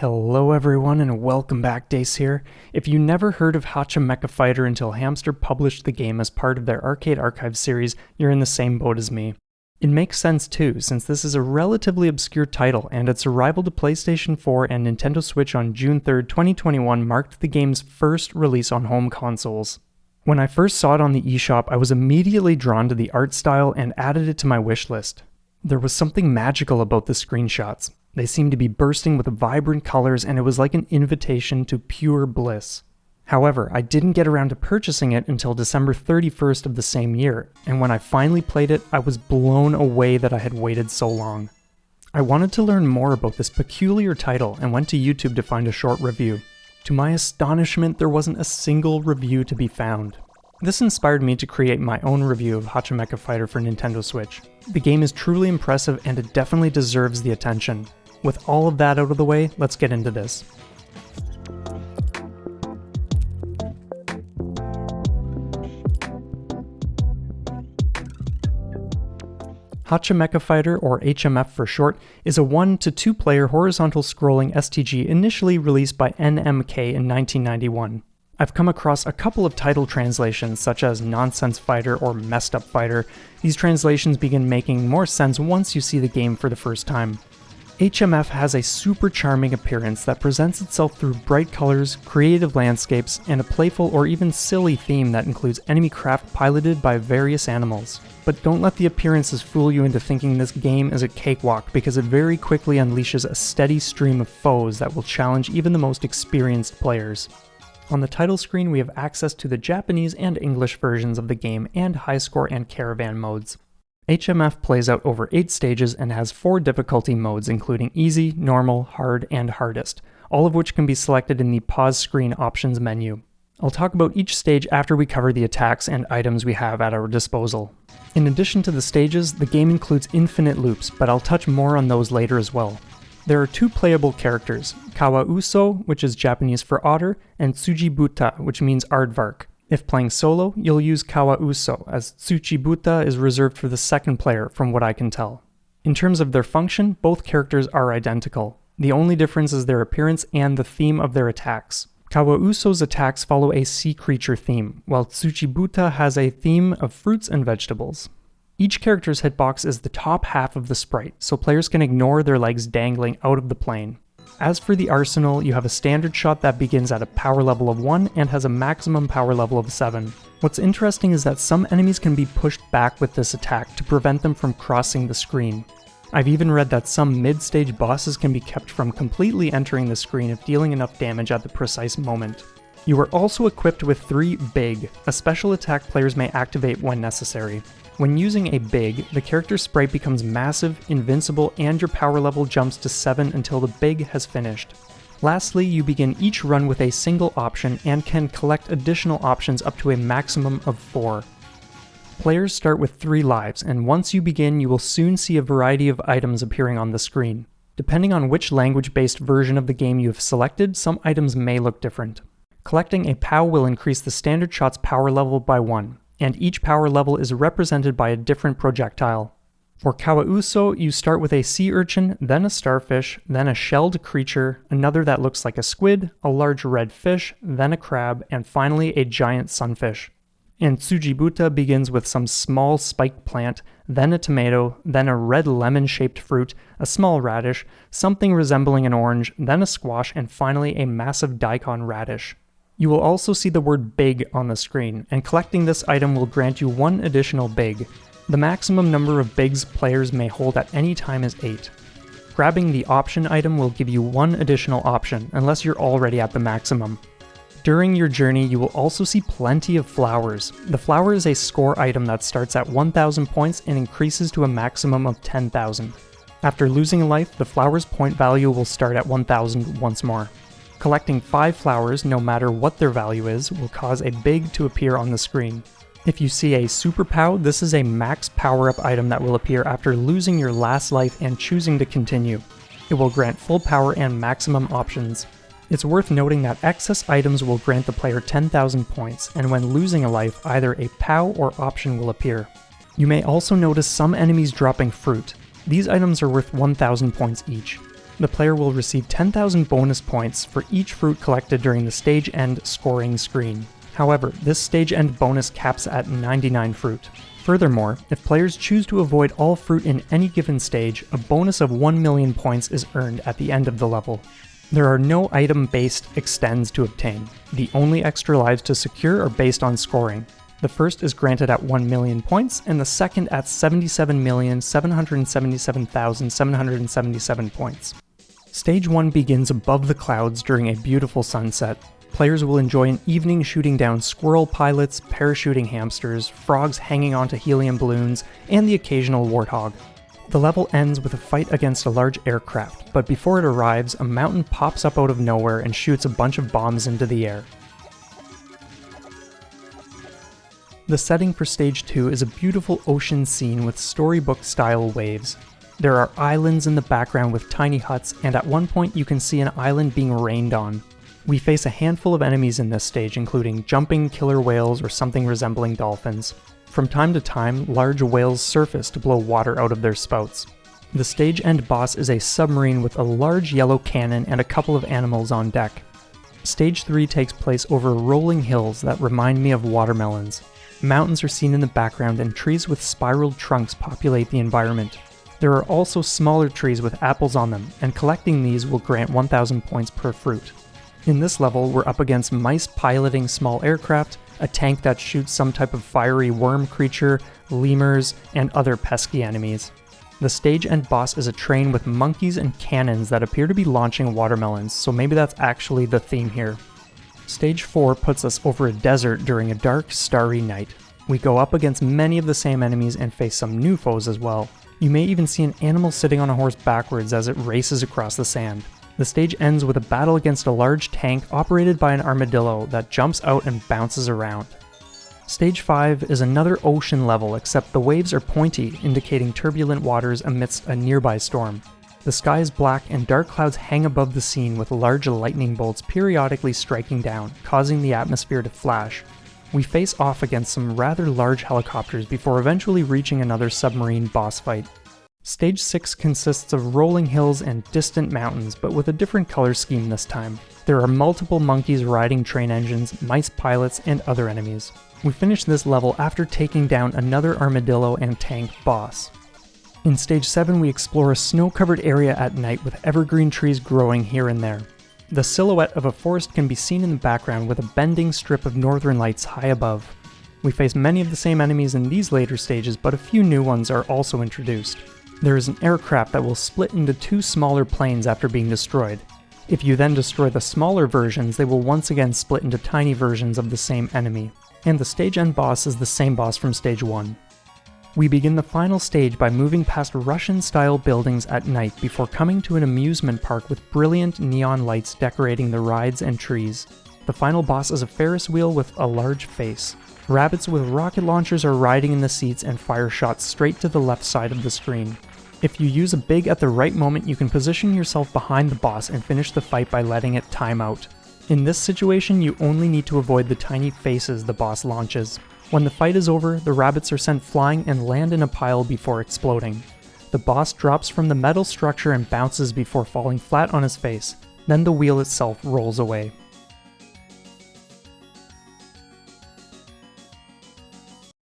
Hello everyone and welcome back, Dace here. If you never heard of Hacha Mecha Fighter until Hamster published the game as part of their Arcade Archive series, you're in the same boat as me. It makes sense too, since this is a relatively obscure title, and its arrival to PlayStation 4 and Nintendo Switch on June 3rd, 2021 marked the game's first release on home consoles. When I first saw it on the eShop, I was immediately drawn to the art style and added it to my wishlist. There was something magical about the screenshots. They seemed to be bursting with vibrant colors, and it was like an invitation to pure bliss. However, I didn't get around to purchasing it until December 31st of the same year, and when I finally played it, I was blown away that I had waited so long. I wanted to learn more about this peculiar title and went to YouTube to find a short review. To my astonishment, there wasn't a single review to be found. This inspired me to create my own review of Hacha Mecha Fighter for Nintendo Switch. The game is truly impressive and it definitely deserves the attention. With all of that out of the way, let's get into this. Hacha Mecha Fighter, or HMF for short, is a 1 to 2 player horizontal scrolling STG initially released by NMK in 1991. I've come across a couple of title translations such as Nonsense Fighter or Messed Up Fighter. These translations begin making more sense once you see the game for the first time. HMF has a super charming appearance that presents itself through bright colors, creative landscapes, and a playful or even silly theme that includes enemy craft piloted by various animals. But don't let the appearances fool you into thinking this game is a cakewalk, because it very quickly unleashes a steady stream of foes that will challenge even the most experienced players. On the title screen, we have access to the Japanese and English versions of the game and high score and caravan modes. HMF plays out over 8 stages and has 4 difficulty modes, including easy, normal, hard, and hardest, all of which can be selected in the pause screen options menu. I'll talk about each stage after we cover the attacks and items we have at our disposal. In addition to the stages, the game includes infinite loops, but I'll touch more on those later as well. There are 2 playable characters, Kawauso, which is Japanese for otter, and Tsujibuta, which means aardvark. If playing solo, you'll use Kawauso, as Tsujibuta is reserved for the second player from what I can tell. In terms of their function, both characters are identical. The only difference is their appearance and the theme of their attacks. Kawauso's attacks follow a sea creature theme, while Tsujibuta has a theme of fruits and vegetables. Each character's hitbox is the top half of the sprite, so players can ignore their legs dangling out of the plane. As for the arsenal, you have a standard shot that begins at a power level of 1 and has a maximum power level of 7. What's interesting is that some enemies can be pushed back with this attack to prevent them from crossing the screen. I've even read that some mid-stage bosses can be kept from completely entering the screen if dealing enough damage at the precise moment. You are also equipped with 3 Big, a special attack players may activate when necessary. When using a Big, the character's sprite becomes massive, invincible, and your power level jumps to 7 until the Big has finished. Lastly, you begin each run with a single option and can collect additional options up to a maximum of 4. Players start with 3 lives, and once you begin, you will soon see a variety of items appearing on the screen. Depending on which language-based version of the game you have selected, some items may look different. Collecting a POW will increase the standard shot's power level by 1, and each power level is represented by a different projectile. For Kawauso, you start with a sea urchin, then a starfish, then a shelled creature, another that looks like a squid, a large red fish, then a crab, and finally a giant sunfish. And Tsujibuta begins with some small spiked plant, then a tomato, then a red lemon-shaped fruit, a small radish, something resembling an orange, then a squash, and finally a massive daikon radish. You will also see the word Big on the screen, and collecting this item will grant you 1 additional Big. The maximum number of Bigs players may hold at any time is 8. Grabbing the option item will give you 1 additional option, unless you're already at the maximum. During your journey, you will also see plenty of flowers. The flower is a score item that starts at 1,000 points and increases to a maximum of 10,000. After losing a life, the flower's point value will start at 1,000 once more. Collecting 5 flowers, no matter what their value is, will cause a Big to appear on the screen. If you see a Super POW, this is a max power-up item that will appear after losing your last life and choosing to continue. It will grant full power and maximum options. It's worth noting that excess items will grant the player 10,000 points, and when losing a life, either a POW or option will appear. You may also notice some enemies dropping fruit. These items are worth 1,000 points each. The player will receive 10,000 bonus points for each fruit collected during the stage end scoring screen. However, this stage end bonus caps at 99 fruit. Furthermore, if players choose to avoid all fruit in any given stage, a bonus of 1 million points is earned at the end of the level. There are no item-based extends to obtain. The only extra lives to secure are based on scoring. The first is granted at 1 million points, and the second at 77,777,777 points. Stage 1 begins above the clouds during a beautiful sunset. Players will enjoy an evening shooting down squirrel pilots, parachuting hamsters, frogs hanging onto helium balloons, and the occasional warthog. The level ends with a fight against a large aircraft, but before it arrives, a mountain pops up out of nowhere and shoots a bunch of bombs into the air. The setting for Stage 2 is a beautiful ocean scene with storybook-style waves. There are islands in the background with tiny huts, and at one point you can see an island being rained on. We face a handful of enemies in this stage, including jumping killer whales or something resembling dolphins. From time to time, large whales surface to blow water out of their spouts. The stage end boss is a submarine with a large yellow cannon and a couple of animals on deck. Stage 3 takes place over rolling hills that remind me of watermelons. Mountains are seen in the background and trees with spiraled trunks populate the environment. There are also smaller trees with apples on them, and collecting these will grant 1,000 points per fruit. In this level, we're up against mice piloting small aircraft, a tank that shoots some type of fiery worm creature, lemurs, and other pesky enemies. The stage end boss is a train with monkeys and cannons that appear to be launching watermelons, so maybe that's actually the theme here. Stage 4 puts us over a desert during a dark, starry night. We go up against many of the same enemies and face some new foes as well. You may even see an animal sitting on a horse backwards as it races across the sand. The stage ends with a battle against a large tank operated by an armadillo that jumps out and bounces around. Stage 5 is another ocean level, except the waves are pointy, indicating turbulent waters amidst a nearby storm. The sky is black and dark clouds hang above the scene with large lightning bolts periodically striking down, causing the atmosphere to flash. We face off against some rather large helicopters before eventually reaching another submarine boss fight. Stage 6 consists of rolling hills and distant mountains, but with a different color scheme this time. There are multiple monkeys riding train engines, mice pilots, and other enemies. We finish this level after taking down another armadillo and tank boss. In Stage 7 we explore a snow-covered area at night with evergreen trees growing here and there. The silhouette of a forest can be seen in the background with a bending strip of northern lights high above. We face many of the same enemies in these later stages, but a few new ones are also introduced. There is an aircraft that will split into two smaller planes after being destroyed. If you then destroy the smaller versions, they will once again split into tiny versions of the same enemy. And the stage end boss is the same boss from Stage 1. We begin the final stage by moving past Russian-style buildings at night before coming to an amusement park with brilliant neon lights decorating the rides and trees. The final boss is a Ferris wheel with a large face. Rabbits with rocket launchers are riding in the seats and fire shots straight to the left side of the screen. If you use a big at the right moment, you can position yourself behind the boss and finish the fight by letting it time out. In this situation, you only need to avoid the tiny faces the boss launches. When the fight is over, the rabbits are sent flying and land in a pile before exploding. The boss drops from the metal structure and bounces before falling flat on his face. Then the wheel itself rolls away.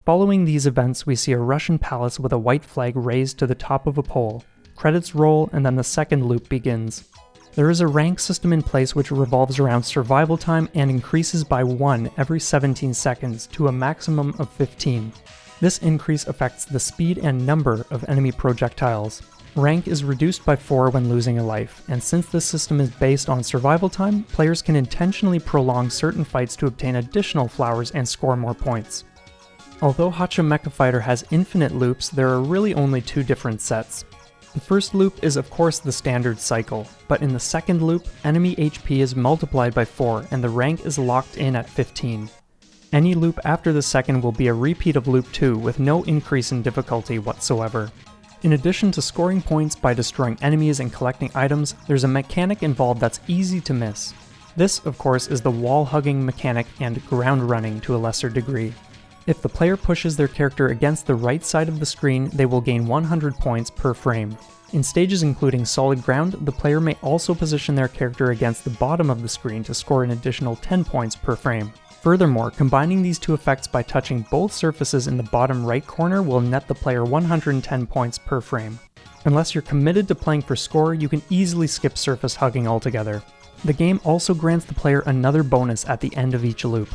Following these events, we see a Russian palace with a white flag raised to the top of a pole. Credits roll, and then the second loop begins. There is a rank system in place which revolves around survival time and increases by 1 every 17 seconds to a maximum of 15. This increase affects the speed and number of enemy projectiles. Rank is reduced by 4 when losing a life, and since this system is based on survival time, players can intentionally prolong certain fights to obtain additional flowers and score more points. Although Hacha Mecha Fighter has infinite loops, there are really only 2 different sets. The first loop is of course the standard cycle, but in the second loop, enemy HP is multiplied by 4 and the rank is locked in at 15. Any loop after the second will be a repeat of loop 2 with no increase in difficulty whatsoever. In addition to scoring points by destroying enemies and collecting items, there's a mechanic involved that's easy to miss. This, of course, is the wall-hugging mechanic and ground running to a lesser degree. If the player pushes their character against the right side of the screen, they will gain 100 points per frame. In stages including solid ground, the player may also position their character against the bottom of the screen to score an additional 10 points per frame. Furthermore, combining these two effects by touching both surfaces in the bottom right corner will net the player 110 points per frame. Unless you're committed to playing for score, you can easily skip surface hugging altogether. The game also grants the player another bonus at the end of each loop.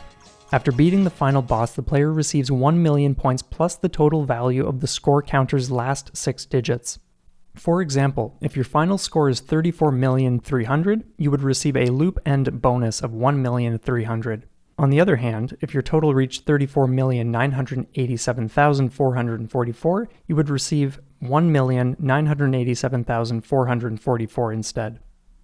After beating the final boss, the player receives 1 million points plus the total value of the score counter's last 6 digits. For example, if your final score is 34,300,000, you would receive a loop end bonus of 1,300,000. On the other hand, if your total reached 34,987,444, you would receive 1,987,444 instead.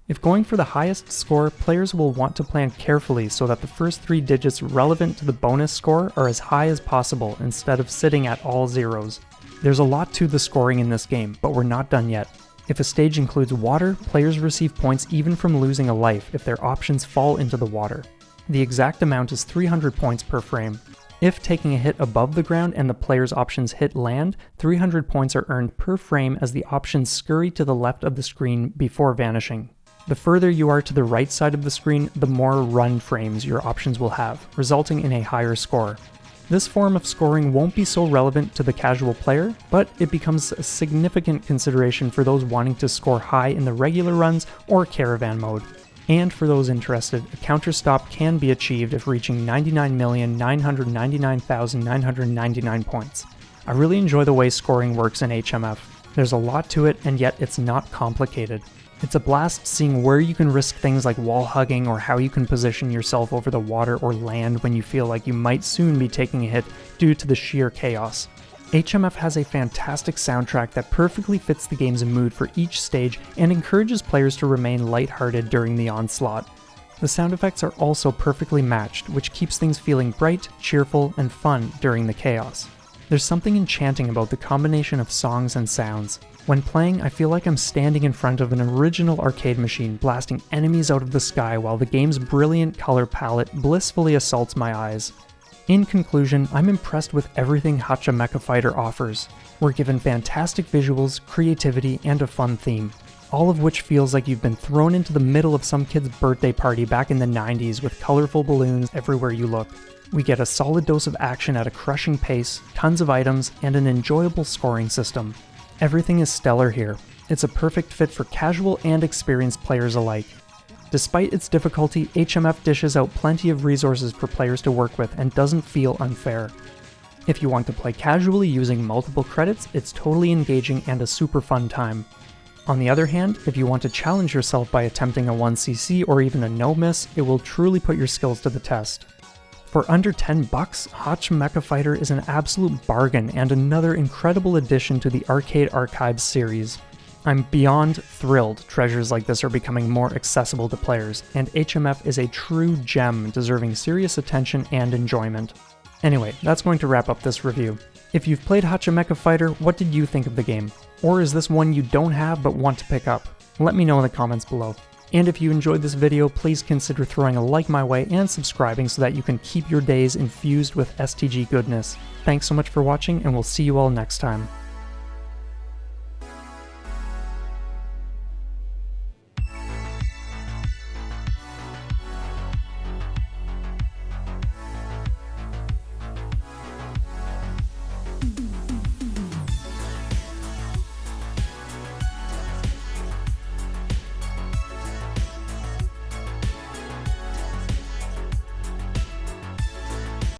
If going for the highest score, players will want to plan carefully so that the first 3 digits relevant to the bonus score are as high as possible instead of sitting at all zeros. There's a lot to the scoring in this game, but we're not done yet. If a stage includes water, players receive points even from losing a life if their options fall into the water. The exact amount is 300 points per frame. If taking a hit above the ground and the player's options hit land, 300 points are earned per frame as the options scurry to the left of the screen before vanishing. The further you are to the right side of the screen, the more run frames your options will have, resulting in a higher score. This form of scoring won't be so relevant to the casual player, but it becomes a significant consideration for those wanting to score high in the regular runs or caravan mode. And for those interested, a counter stop can be achieved if reaching 99,999,999 points. I really enjoy the way scoring works in HMF. There's a lot to it, and yet it's not complicated. It's a blast seeing where you can risk things like wall hugging or how you can position yourself over the water or land when you feel like you might soon be taking a hit due to the sheer chaos. HMF has a fantastic soundtrack that perfectly fits the game's mood for each stage and encourages players to remain lighthearted during the onslaught. The sound effects are also perfectly matched, which keeps things feeling bright, cheerful, and fun during the chaos. There's something enchanting about the combination of songs and sounds. When playing, I feel like I'm standing in front of an original arcade machine blasting enemies out of the sky while the game's brilliant color palette blissfully assaults my eyes. In conclusion, I'm impressed with everything Hacha Mecha Fighter offers. We're given fantastic visuals, creativity, and a fun theme, all of which feels like you've been thrown into the middle of some kid's birthday party back in the 90s with colorful balloons everywhere you look. We get a solid dose of action at a crushing pace, tons of items, and an enjoyable scoring system. Everything is stellar here. It's a perfect fit for casual and experienced players alike. Despite its difficulty, HMF dishes out plenty of resources for players to work with and doesn't feel unfair. If you want to play casually using multiple credits, it's totally engaging and a super fun time. On the other hand, if you want to challenge yourself by attempting a 1cc or even a no miss, it will truly put your skills to the test. For under $10, Hacha Mecha Fighter is an absolute bargain and another incredible addition to the Arcade Archives series. I'm beyond thrilled treasures like this are becoming more accessible to players, and HMF is a true gem deserving serious attention and enjoyment. Anyway, that's going to wrap up this review. If you've played Hacha Mecha Fighter, what did you think of the game? Or is this one you don't have but want to pick up? Let me know in the comments below. And if you enjoyed this video, please consider throwing a like my way and subscribing so that you can keep your days infused with STG goodness. Thanks so much for watching, and we'll see you all next time.